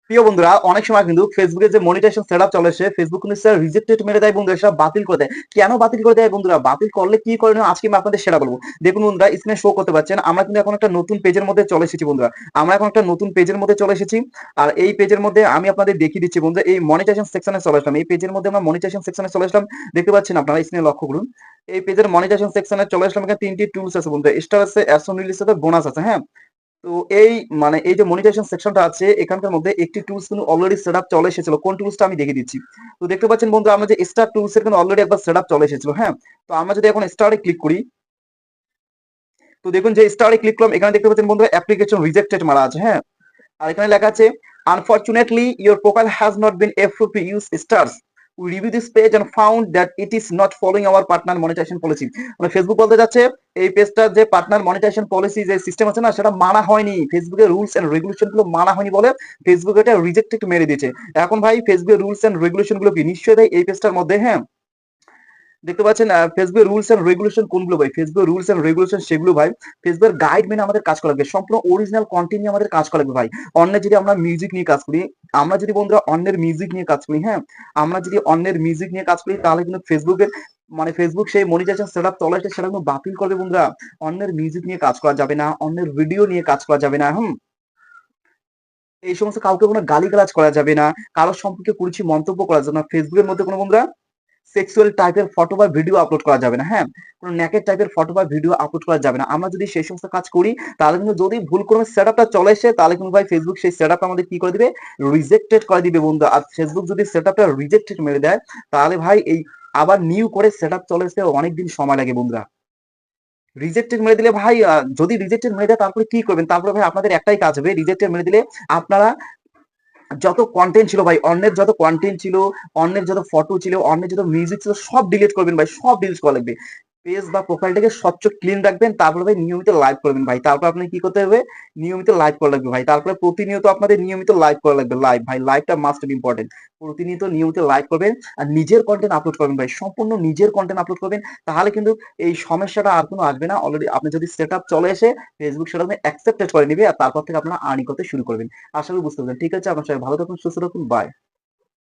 প্রিয় বন্ধুরা, অনেক সময় কিন্তু ফেসবুকে যে মনিটাইজেশন সেটআপ চলে আসে, ফেসবুক কিন্তু স্যার রিজেক্টেড মেরে দেয় বন্ধুরা, সেটা বাতিল করে দেয়। কেন বাতিল করে দেয় বন্ধুরা? বাতিল করলে কি করণীয় আজকে আমি আপনাদের সেটা বলবো। দেখুন বন্ধুরা, স্ক্রিনে শো করতে পারছেন, আমরা কিন্তু এখন একটা নতুন পেজের মধ্যে চলে এসেছি বন্ধুরা। আমরা এখন একটা নতুন পেজের মধ্যে চলে এসেছি। আর এই পেজের মধ্যে আমি আপনাদের দেখিয়ে দিচ্ছি বন্ধুরা, এই মনিটাইজেশন সেকশনে চলে আসলাম। এই পেজের মধ্যে আমরা মনিটাইজেশন সেকশনে চলে আসলাম। দেখতে পাচ্ছেন আপনারা, স্ক্রিনে লক্ষ্য করুন। এই পেজের মনিটাইজেশন সেকশনে চলে আসলাম। এখানে তিনটি টুলস আছে বন্ধুরা, স্টার আছে, অ্যাডসন রিলিজ আছে, বোনাস আছে। হ্যাঁ, তো এই এই যে মনিটাইজেশন সেকশনটা আছে, এখানকার মধ্যে একটি টুলস কিন্তু অলরেডি সেটআপ চলে এসেছিল। কোন টুলসটা আমি দেখিয়ে দিচ্ছি। তো দেখতে পাচ্ছেন বন্ধু, আমরা যে স্টার টুলস এর কিন্তু অলরেডি একবার সেটআপ চলে এসেছিল। হ্যাঁ, তো আমরা যদি এখন স্টারে ক্লিক করি, তো দেখুন যে স্টারে ক্লিক করলাম, এখানে দেখতে পাচ্ছেন বন্ধু অ্যাপ্লিকেশন রিজেক্টেড মারা আছে। হ্যাঁ, আর এখানে লেখা আছে unfortunately your profile has not been approved to use stars. We review this page and found that it is not following our partner monetisation policy. মানে ফেসবুক বলতে যাচ্ছে এই পেজটার যে পার্টনার মনিটাইজেশন পলিসি যে সিস্টেম আছে না, সেটা মানা হয়নি। ফেসবুকের রুলস এন্ড রেগুলেশন গুলো মানা হয়নি বলে ফেসবুক এটা রিজেক্টেড মেরে দিয়েছে। এখন ভাই ফেসবুকের রুলস এন্ড রেগুলেশন গুলো কি নিশ্চয়ই দেয় এই পেজটার মধ্যে। হ্যাঁ, দেখতে পাচ্ছেন ফেসবুকের রুলস এন্ড রেগুলেশন কোনগুলো ভাই? ফেসবুকের রুলস এন্ড রেগুলেশন সেগুলো ভাই ফেসবুকের গাইড মেনে আমাদের কাজ করা লাগবে। সম্পূর্ণ অরিজিনাল কন্টেন্ট নিয়ে আমাদের কাজ করা লাগবে ভাই। অন্যের যদি আমরা মিউজিক নিয়ে কাজ করি, আমরা যদি বন্ধুরা অন্যের মিউজিক নিয়ে কাজ করি, হ্যাঁ, আমরা যদি অন্যের মিউজিক নিয়ে কাজ করি, তাহলে কিন্তু ফেসবুকের ফেসবুক সেই মনিটাইজেশন সেটআপ চলে আসলে সেটা কিন্তু বাতিল করবে বন্ধুরা। অন্যের মিউজিক নিয়ে কাজ করা যাবে না, অন্যের ভিডিও নিয়ে কাজ করা যাবে না। হুম, এই সমস্ত কাউকে কোনো গালিগালাজ করা যাবে না, কারোর সম্পর্কে কুরুচি মন্তব্য করা যাবে না। ফেসবুকের মধ্যে কোনো বন্ধুরা সেক্সুয়াল টাইপের ফটো বা ভিডিও আপলোড করা যাবে না। হ্যাঁ, কোনো নেকেড টাইপের ফটো বা ভিডিও আপলোড করা যাবে না। আমরা যদি সেই সমস্ত কাজ করি, তাহলে কিন্তু যদি ভুল কোনো সেটআপটা চলে আসে, তাহলে কিন্তু ভাই ফেসবুক সেই সেটআপটা আমাদের কি করে দিবে? রিজেক্টেড করে দিবে বন্ধু। আর ফেসবুক যদি সেটআপটা রিজেক্টেড মেরে দেয়, তাহলে ভাই এই আবার নিউ করে সেটআপ চলে আসতে অনেকদিন সময় লাগে বন্ধুরা। রিজেক্টেড মেরে দিলে ভাই, যদি রিজেক্টেড মেরে দেয় তারপরে কি করবেন? তারপরে ভাই আপনাদের একটাই কাজ হবে, রিজেক্টেড মেরে দিলে আপনারা যত কন্টেন্ট ছিল ভাই, অন্যের যত কন্টেন্ট ছিল, অন্যের যত ফটো ছিল, অন্যের যত মিউজিক ছিল, সব ডিলিট করবেন ভাই, সব ডিলিট করা লাগবে। পেজ বা প্রোফাইলটাকে স্বচ্ছ ক্লিন রাখবেন, তারপরে ভাই নিয়মিত লাইভ করবেন ভাই। তারপর আপনি কি করতে হবে? নিয়মিত লাইভ করা লাগবে ভাই। তারপরে প্রতিনিয়ত আপনাদের নিয়মিত লাইভ করা লাগবে। লাইভ ভাই, লাইভটা মাস্ট বি ইম্পর্টেন্ট। প্রতিনিয়ত নিয়মিত লাইভ করবেন আর নিজের কন্টেন্ট আপলোড করবেন ভাই, সম্পূর্ণ নিজের কন্টেন্ট আপলোড করবেন। তাহলে কিন্তু এই সমস্যাটা আর কোনো আসবে না। অলরেডি আপনি যদি সেট আপ চলে এসে, ফেসবুক সেটা আপনি অ্যাকসেপ্টেড করে নিবে, আর তারপর থেকে আপনারা আর্নিং করতে শুরু করবেন। আশা করি বুঝতে পারছেন। ঠিক আছে, আপনার সবাই ভালো থাকুন, সুস্থ থাকুন, বাই।